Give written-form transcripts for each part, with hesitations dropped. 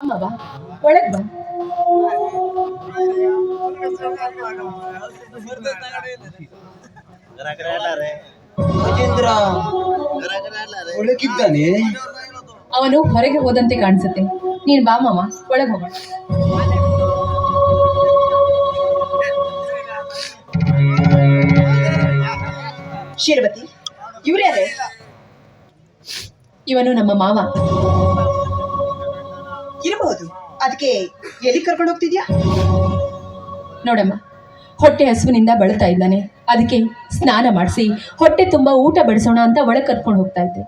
ಅಮ್ಮ ಬಾ, ಒಳಗ್ ಬಾ. ರಾಜೇಂದ್ರ ಒಳಗಿದ್ದಾನೆ. ಅವನು ಹೊರಗೆ ಹೋದಂತೆ ಕಾಣಿಸುತ್ತೆ. ನೀನ್ ಬಾ ಮಾಮ, ಒಳಗ್ ಹೋಗೋಣ. ಶೀರ್ವತಿ, ಇವ್ರ್ಯಾರೇ? ಇವನು ನಮ್ಮ ಮಾವ. ಇರಬಹುದು. ಅದಕ್ಕೆ ಎಲ್ಲಿ ಕರ್ಕೊಂಡು ಹೋಗ್ತಿದ್ಯಾ? ನೋಡಮ್ಮ, ಹೊಟ್ಟೆ ಹಸುವಿನಿಂದ ಬಳಲ್ತಾ ಇದ್ದಾನೆ. ಅದಕ್ಕೆ ಸ್ನಾನ ಮಾಡಿಸಿ ಹೊಟ್ಟೆ ತುಂಬ ಊಟ ಬಡಿಸೋಣ ಅಂತ ಒಳಗೆ ಕರ್ಕೊಂಡು ಹೋಗ್ತಾ ಇದ್ದೆ.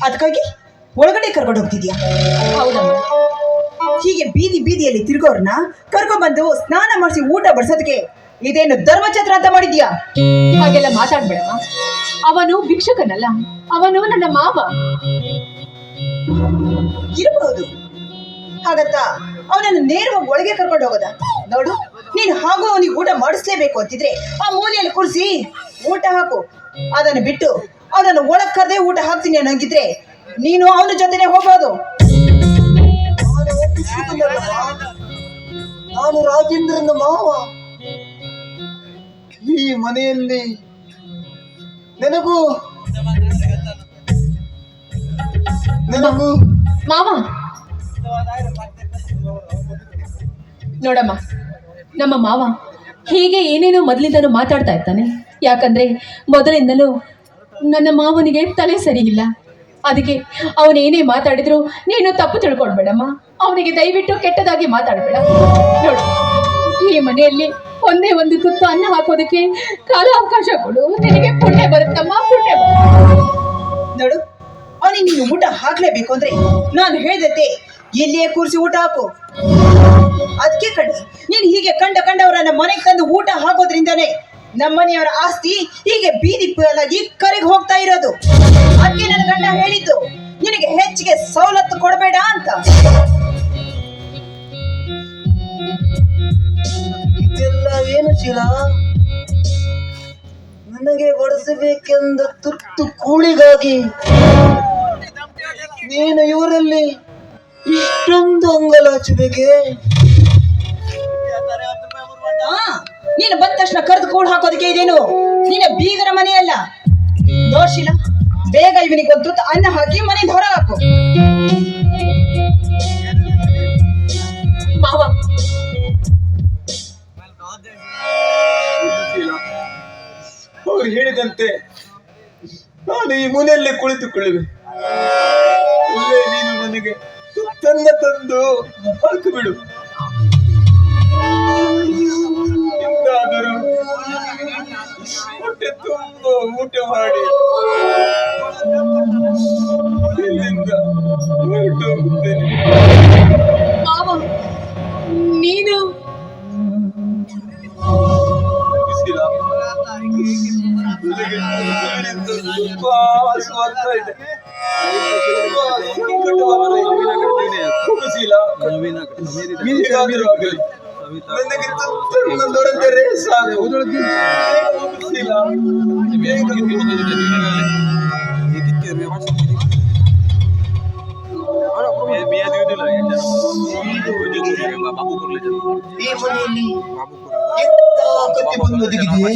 ಅದಕ್ಕಾಗಿ ಒಳಗಡೆ ಕರ್ಕೊಂಡು ಹೋಗ್ತಿದ್ಯಾ? ಹೌದಮ್ಮ. ಹೀಗೆ ಬೀದಿ ಬೀದಿಯಲ್ಲಿ ತಿರ್ಗೋರ್ನ ಕರ್ಕೊಂಡ್ಬಂದು ಸ್ನಾನ ಮಾಡಿಸಿ ಊಟ ಬಡಿಸೋದಕ್ಕೆ ಇದೇನು ಧರ್ಮಛತ್ರ ಅಂತ ಮಾಡಿದ್ಯಾ? ಹಾಗೆಲ್ಲ ಮಾತಾಡ್ಬೇಡಮ್ಮ. ಅವನು ಭಿಕ್ಷುಕನಲ್ಲ, ಅವನು ನನ್ನ ಮಾವ. ಇರಬಹುದು. ಹಾಗಂತ ಅವನನ್ನು ನೇರವಾಗಿ ಒಳಗೆ ಕರ್ಕೊಂಡು ಹೋಗೋದ? ನೋಡು, ನೀನು ಹಾಗೂ ಅವನಿಗೆ ಊಟ ಮಾಡಿಸ್ಲೇಬೇಕು ಅಂತಿದ್ರೆ ಆ ಮೂಲೆಯಲ್ಲಿ ಕೂರಿಸಿ ಊಟ ಹಾಕು. ಅದನ್ನು ಬಿಟ್ಟು ಅವನನ್ನು ಒಳಗೆ ಕರೆದೇ ಊಟ ಹಾಕ್ತೀನಿ ಅನ್ನಂಗಿದ್ರೆ ನೀನು ಅವನ ಜೊತೆನೆ ಹೋಗೋದು. ನಾನು ರಾಜೇಂದ್ರನ ಮಾವ. ಈ ಮನೆಯಲ್ಲಿ ನನಗೂ ಮಾವ ನೋಡಮ್ಮ, ನಮ್ಮ ಮಾವ ಹೀಗೆ ಏನೇನೋ ಮೊದಲಿಂದನೂ ಮಾತಾಡ್ತಾ ಇರ್ತಾನೆ. ಯಾಕಂದ್ರೆ ಮೊದಲಿಂದಲೂ ನನ್ನ ಮಾವನಿಗೆ ತಲೆ ಸರಿ ಇಲ್ಲ. ಅದಕ್ಕೆ ಅವನೇನೇ ಮಾತಾಡಿದ್ರು ನೀನು ತಪ್ಪು ತಿಳ್ಕೊಳ್ಬೇಡಮ್ಮ. ಅವನಿಗೆ ದಯವಿಟ್ಟು ಕೆಟ್ಟದಾಗಿ ಮಾತಾಡಬೇಡ. ನೋಡು, ಈ ಮನೆಯಲ್ಲಿ ಒಂದೇ ಒಂದು ತುತ್ತು ಅನ್ನ ಹಾಕೋದಕ್ಕೆ ಕಾಲಾವಕಾಶ ಕೊಡು. ನಿನಗೆ ಪುಣ್ಯ ಬರುತ್ತಮ್ಮ, ಪುಣ್ಯ ಬರುತ್ತೆ. ನೋಡು, ಅವನಿಗೆ ನೀನು ಊಟ ಹಾಕ್ಲೇಬೇಕು ಅಂದ್ರೆ ನಾನು ಹೇಳ್ದತ್ತೆ ಇಲ್ಲಿಯೇ ಕೂರಿಸಿ ಊಟ ಹಾಕು. ಅದಕ್ಕೆ ಕಡೆ ನೀನು ಹೀಗೆ ಕಂಡವರನ್ನ ಮನೆಗೆ ತಂದು ಊಟ ಹಾಕೋದ್ರಿಂದಾನೇ ನಮ್ಮನೆಯವರ ಆಸ್ತಿ ಹೀಗೆ ಬೀದಿ ಪಾಲಾಗಿ ಕರೆಗೆ ಹೋಗ್ತಾ ಇರೋದು. ಅದಕ್ಕೆ ನನ್ನ ಗಂಡ ಹೇಳಿದ್ದು ನಿನಗೆ ಹೆಚ್ಚಿಗೆ ಸವಲತ್ತು ಕೊಡಬೇಡ ಅಂತ. ಇದೆಲ್ಲ ಏನು ಚೀಲ? ನನಗೆ ಬಡಿಸಬೇಕೆಂದ ತುತ್ತು ಕೂಳಿಗಾಗಿ ನೀನು ಇವರಲ್ಲಿ ಇಷ್ಟೊಂದು ಅಂಗಲಾಚಬೇಕೆ? ನೀನು ಬಂದ ತಕ್ಷಣ ಕರೆದು ಕೂಡ್ ಹಾಕೋದಕ್ಕೆ ಇದೇನು ನಿನ್ನ ಬೀಗರ ಮನೆಯಲ್ಲ. ದೋಷಿಲ್ಲ, ಬೇಗ ಇವನಿಗೆ ಒಂದು ತುತ್ತು ಅನ್ನ ಹಾಕಿ ಮನೆಯಿಂದ ಹೊರ ಹಾಕು. ಮಾವ, ಅವರು ಹೇಳಿದಂತೆ ನಾನು ಈ ಮನೆಯಲ್ಲೇ ಕುಳಿತುಕೊಳ್ಳುವೆ. ಇಲ್ಲೇ ನೀನು ನನಗೆ ತುತ್ತನ್ನ ತಂದು ಹಾಕು ಬಿಡು. ಎಂದಾದರೂ ಹೊಟ್ಟೆ ತುಂಬ ಊಟ ಮಾಡಿ ಇಲ್ಲಿಂದ ಹೊರಟು ಹೋಗುತ್ತೇನೆ. ಮಾವ, ನೀನು ತುಂಬಾ ಆಸವಾಗ್ತಾ ಇದೆ. ನನಗೆ ತುತ್ತನ್ನು ದೊರೆತರೆ ಸಾಕು. ಈ ಮನೆಯಲ್ಲಿ ಎಂತ ಕತ್ತಿ ಬಂದು ಒದಗಿದೆ?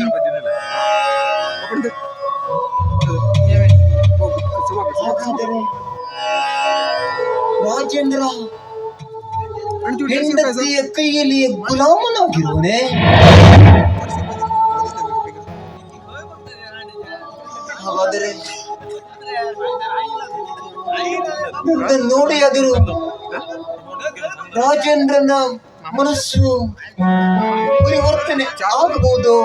ರಾಜೇಂದ್ರ ಹೆಂಡತಿಯ ಕೈಯಲ್ಲಿ ಗುಲಾಮನಾಗಿರುವನೆ. ಹಾಗಾದರೆ ನೋಡಿಯಾದರೂ ರಾಜೇಂದ್ರನ ಮನಸ್ಸು ಪರಿವರ್ತನೆ ಆಗಬಹುದು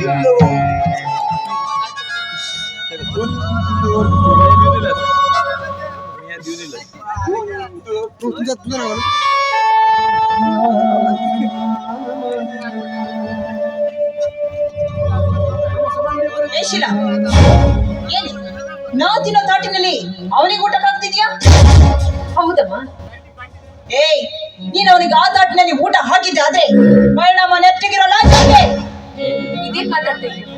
ಇಲ್ಲವೋ? ನಾವು ತಿನ್ನೋ ತಾಟಿನಲ್ಲಿ ಅವನಿಗೆ ಊಟ ಹಾಕ್ತಿದ್ಯಾ? ಹೌದಮ್ಮ. ಏಯ್, ನೀನು ಅವನಿಗೆ ಆ ತಾಟಿನಲ್ಲಿ ಊಟ ಹಾಕಿದ್ದೆ ಆದ್ರೆ ಪರಿಣಾಮ ನೆಟ್ಟಿಗಿರಲ್ಲ. ಇದೇ ಮಾತಾಡ್ತಾ ಇದ್ದೀನಿ.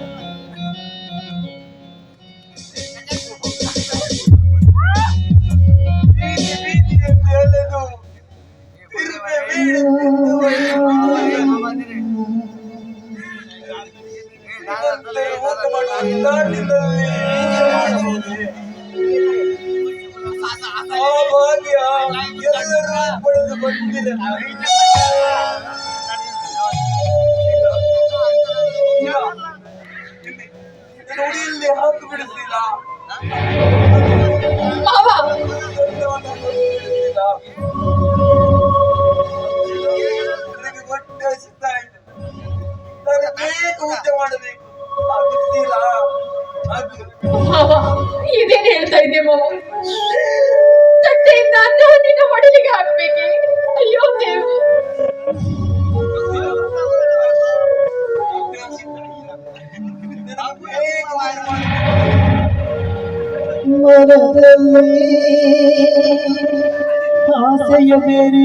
ನುಡಿಯಲ್ಲಿ ಹಾಕಿ ಬಿಡುತ್ತಿಲ್ಲ ಮಾವ ನನಗೆ ಹೊಟ್ಟೆ ಹಸಿತಾ ಇದೆ. ನಾನು ಬೇಗ ಊಟ ಮಾಡಬೇಕು ಆಗುತ್ತಿಲ್ಲ. ಮಾವ ಇದೇನ್ ಹೇಳ್ತಾ ಇದ್ದೆ ಮಾವ? ತಟ್ಟೆಯಿಂದ ಅನ್ನ ನಿನ್ನ ಒಡಲಿಗೆ ಹಾಕ್ಬೇಕೆ? ಅಯ್ಯೋ ದೇವ್ರೆ. ಮನದಲ್ಲಿ ಆಸೆಯ ಬೇರೆ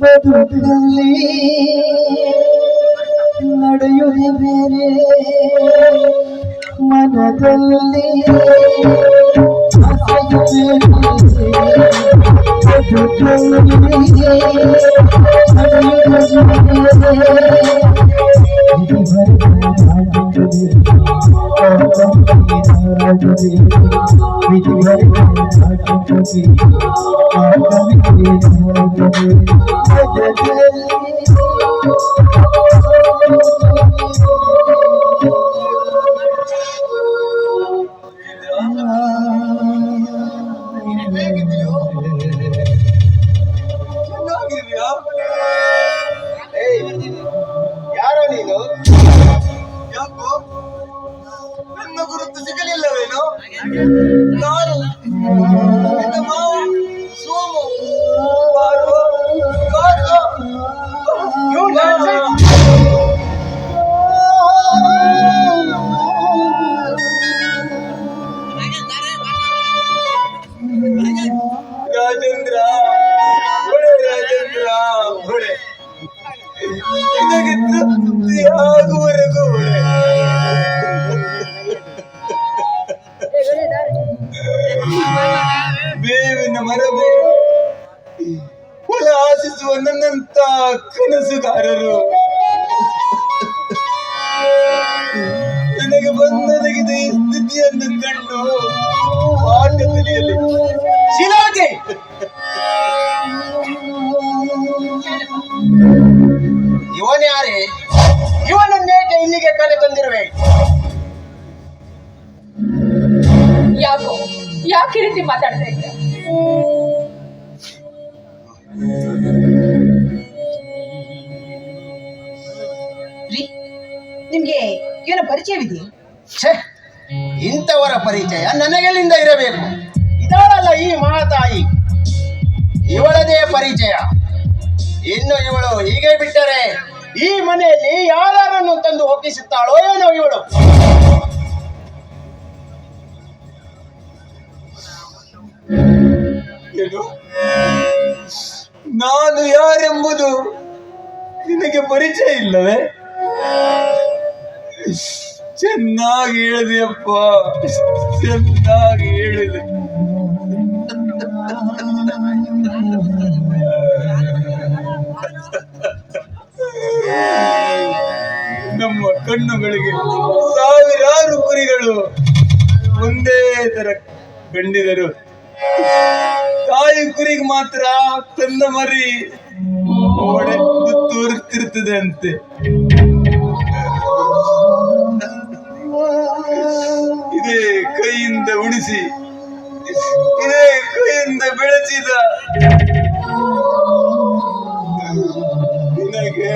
ಬದುಕಲ್ಲಿ ನಡೆಯುವುದೇ ಬೇರೆ ಮನದಲ್ಲಿ ಆಸೆಯ ಬೇರೆ ಬದುಕಲ್ಲಿ ನಡೆಯುವುದೇ ಯಾರೋ ನೀನು? ಯಾಕೋ ನನ್ನ ಗುರುತು ಸಿಗಲಿಲ್ಲವೇನು? ನಾನು ನಿನ್ನ ಮಾವ ಸೋಮು. ಬಾರೋ, ಬಾರೋ. ರಾಜೇಂದ್ರ ಹೊಳೆ, ರಾಜೇಂದ್ರ ಹೊಳೆ. ನಿನಗೆ ತೃಪ್ತಿ ಆಗುವವರೆಗೂ ಬೇವಿನ ಮರವೇ ಹೊಲ ಆಶಿಸುವ ನನ್ನಂತ ಕನಸುಗಾರರು ನನಗೆ ಬಂದೊದಗಿದೆ ಈ ಸ್ಥಿತಿಯನ್ನು ಕಂಡು ಪಾಠ ಕಲಿಯಲಿ. ಶಿಲಾಗೆ ಇವನ್ಯಾರೇ? ಇವನನ್ನೇಕೆ ಇಲ್ಲಿಗೆ ಕರೆ ತಂದಿರುವೆ? ಯಾಕೋ ಯಾಕೆ ಈ ರೀತಿ ಮಾತಾಡ್ತಾ ಇದ್ದೀರಾ? ರೀ, ನಿಮ್ಗೆ ಇವನ ಪರಿಚಯವಿದೆಯೇ? ಛೇ, ಇಂಥವರ ಪರಿಚಯ ನನಗೆಲ್ಲಿಂದ ಇರಬೇಕು? ಇದಾಳಲ್ಲ ಈ ಮಹಾತಾಯಿ, ಇವಳದೇ ಪರಿಚಯ. ಇನ್ನು ಇವಳು ಹೀಗೆ ಬಿಟ್ಟರೆ ಈ ಮನೆಯಲ್ಲಿ ಯಾರನ್ನು ತಂದು ಒಪ್ಪಿಸುತ್ತಾಳೋ ಏನೋ ಇವಳು. ನಾನು ಯಾರೆಂಬುದು ನಿನಗೆ ಪರಿಚಯ ಇಲ್ಲವೇ? ಚೆನ್ನಾಗಿ ಹೇಳಿದೆಯಪ್ಪ, ಚೆನ್ನಾಗಿ ಹೇಳಿದೆ. ನಮ್ಮ ಕಣ್ಣುಗಳಿಗೆ ಸಾವಿರಾರು ಕುರಿಗಳು ಒಂದೇ ತರ ಕಂಡಿದರು. ತಾಯಿ ಕುರಿಗೆ ಮಾತ್ರ ತನ್ನ ಮರಿ ಒಡೆದು ತೋರುತ್ತಿರುತ್ತದೆ ಅಂತೆ. ಇದೇ ಕೈಯಿಂದ ಉಣಿಸಿ, ಇದೇ ಕೈಯಿಂದ ಬೆಳೆಸಿದ ನಿನಗೆ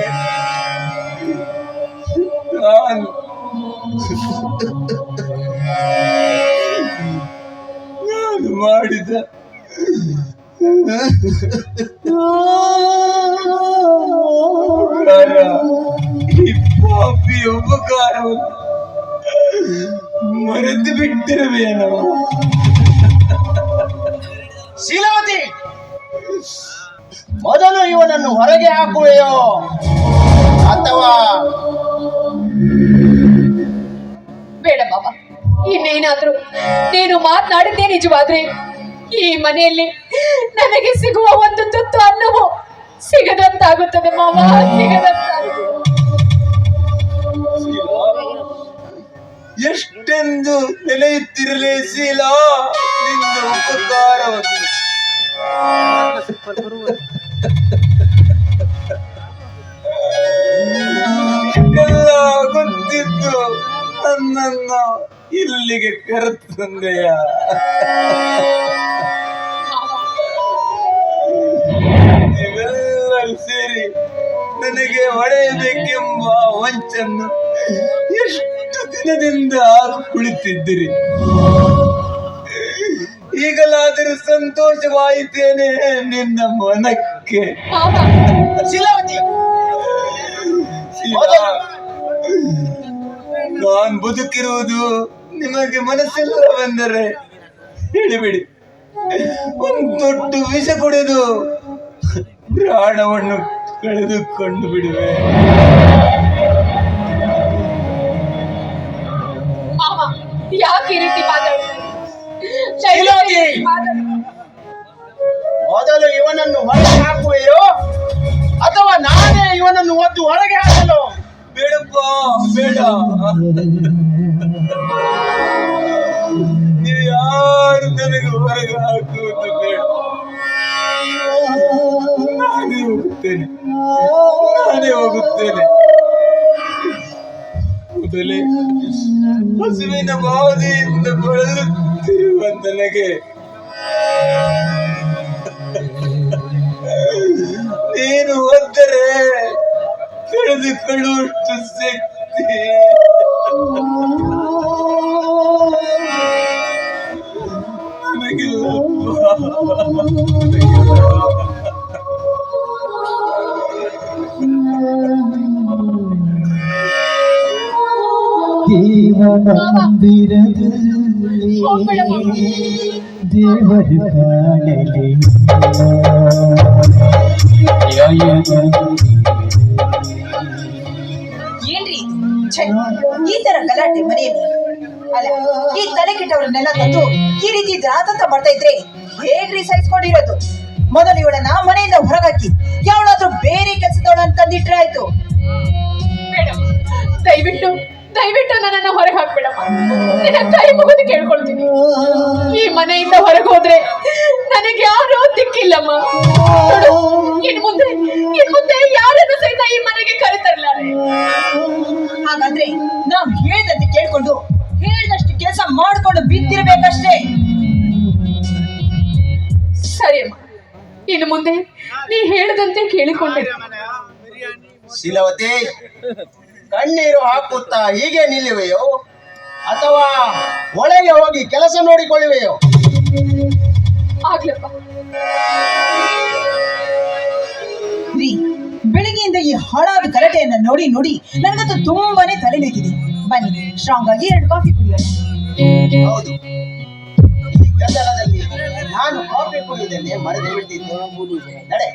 ನಾನು ಮಾಡಿದ ಈ ಪಾಪಿ ಉಪಕಾರವನ್ನು ಮರೆತು ಬಿಟ್ಟಿರುವೇನೋ. ಶೀಲಾವತಿ, ಮೊದಲು ಇವನನ್ನು ಹೊರಗೆ ಹಾಕುವೆಯೋ ಅಥವಾ? ಬೇಡ ಬಾಬಾ, ಇನ್ನೇನಾದ್ರೂ ನೀನು ಮಾತನಾಡಿದ್ದೇ ನಿಜವಾದ್ರೆ ಈ ಮನೆಯಲ್ಲಿ ನನಗೆ ಸಿಗುವ ಒಂದು ತುತ್ತು ಅನ್ನವು ಸಿಗದಂತಾಗುತ್ತದೆ ಮಾವ, ಸಿಗದಂತಾಗುತ್ತದೆ. ಎಷ್ಟೆಂದು ನೆನೆಯುತ್ತಿರಲಿ ಶೀಲ ನಿನ್ನ ಉಪಕಾರವನ್ನು. ಎಲ್ಲ ಗೊತ್ತಿದ್ದು ನನ್ನನ್ನ ಇಲ್ಲಿಗೆ ಕರೆತಂದೆಯ. ನೀವೆಲ್ಲರೂ ಸೇರಿ ನನಗೆ ಹೊಡೆಯಬೇಕೆಂಬ ವಂಚನ್ನು ಎಷ್ಟು ದಿನದಿಂದ ಕುಳಿತಿದ್ದಿರಿ. ಈಗಲಾದರೂ ಸಂತೋಷವಾಯಿತೇನೆ ನಿನ್ನ ಮನಕ್ಕೆ. ಶೀಲಾವತಿ, ನಾನ್ ಬದುಕಿರುವುದು ನಿಮಗೆ ಮನಸ್ಸಿಲ್ಲವೆಂದರೆ ಹೇಳಿಬಿಡಿ, ಒಂದು ದೊಡ್ಡ ವಿಷ ಕುಡಿದು ಪ್ರಾಣವನ್ನು ಕಳೆದುಕೊಂಡು ಬಿಡುವೆ. ಮಾವ, ಯಾಕೆ ಈ ರೀತಿ ಮಾತಾಡ್ತೀರಿ? ಶೀಲಾವತಿ, ಮೊದಲು ಇವನನ್ನು ಹೊರಗೆ ಹಾಕುವೆಯೋ ಅಥವಾ ನಾನೇ ಇವನನ್ನು ಒದ್ದು ಹೊರಗೆ ಹಾಕಲು? ಬೇಡಪ್ಪ, ಬೇಡ. ನೀವು ಯಾರು ನನಗೆ ಹೊರಗೆ ಹಾಕುವುದು ಬೇಡ. ನಾನೇ ಹೋಗುತ್ತೇನೆ, ನಾನೇ ಹೋಗುತ್ತೇನೆ. ಮೊದಲೇ ಹಸುವಿನ ಬಾಧೆಯಿಂದ ಬಳಲುತ್ತಿರುವ ನನಗೆ ನೀನು ಒದ್ದರೆ ತಿಳಿದುಕೊಳ್ಳುವಷ್ಟು ಶಕ್ತಿ ದೇವನ ಮಂದಿರದಲ್ಲಿ ದೇವರು ಕಾಣಲಿ ಏನ್ರಿ ಛೆ, ಈ ತರ ಗಲಾಟೆ ಮನೆಯಲ್ಲಿ ಅಲ್ಲ, ಈ ತಲೆ ಕೆಟ್ಟವ್ರನ್ನೆಲ್ಲ ತಂದು ಈ ರೀತಿ ಜಾತಂತ ಮಾಡ್ತಾ ಇದ್ರೆ ಹೇಗ್ರಿ ಸಹಿಸ್ಕೊಂಡಿರೋದು? ಮೊದಲು ಇವಳನ್ನ ಮನೆಯಿಂದ ಹೊರಗಾಕಿ ಯಾವಳಾದ್ರೂ ಬೇರೆ ಕೆಲಸದವಳನ್ನ ತಂದಿಟ್ರೆ ಆಯ್ತು. ಮೇಡಮ್, ದಯವಿಟ್ಟು ದಯವಿಟ್ಟು ನನ್ನನ್ನು ಹೊರಗೆ ಹಾಕ್ಬೇಡಮ್ಮ. ನಿನ್ನ ಕೈ ಮುಗಿದು ಕೇಳ್ಕೊಳ್ತೀನಿ. ಈ ಮನೆಯಿಂದ ಹೊರಗೆ ಹೋದ್ರೆ ನನಗೆ ಯಾರೂ ದಿಕ್ಕಿಲ್ಲಮ್ಮ. ನೋಡು, ಇನ್ ಮುಂದೆ ಯಾರನ್ನು ಸಹಿತ ಈ ಮನೆಗೆ ಕರೆತರಲಾರೆ. ಹಾಗಾದ್ರೆ ನಾವ್ ಹೇಳ್ದಂತೆ ಕೇಳ್ಕೊಂಡು ಹೇಳ್ದಷ್ಟು ಕೆಲಸ ಮಾಡ್ಕೊಂಡು ಬಿದ್ದಿರ್ಬೇಕಷ್ಟೇ. ಸರಿ ಅಮ್ಮ, ಇನ್ನು ಮುಂದೆ ನೀ ಹೇಳ್ದಂತೆ ಕೇಳಿಕೊಂಡೆ. ಶೀಲವತಿ, ಕಣ್ಣೀರು ಹಾಕುತ್ತಾ ಹೀಗೆ ನಿಲ್ಲುವೆಯೋ ಅಥವಾ ಒಳಗೆ ಹೋಗಿ ಕೆಲಸ ನೋಡಿಕೊಳ್ಳುವೆಯೋ? ಆಗ್ಲಪ್ಪ. ರೀ, ಬೆಳಿಗ್ಗೆಯಿಂದ ಈ ಹಾಳಾದ ಗಲಾಟೆಯನ್ನ ನೋಡಿ ನೋಡಿ ನನಗಂತೂ ತುಂಬಾನೇ ತಲೆ ನೋಯ್ತಿದೆ. ಬನ್ನಿ, ಸ್ಟ್ರಾಂಗ್ ಆಗಿ 2 ಕಾಫಿ ಕುಡಿಯೋಣ. ಹೌದು, ಈ ಗದ್ದಲದಲ್ಲಿ ನಾನು ಕಾಫಿ ಕುಡಿಯುವುದನ್ನೇ ಮರೆತು ಬಿಟ್ಟಿದ್ದೆ. ನಡೆ.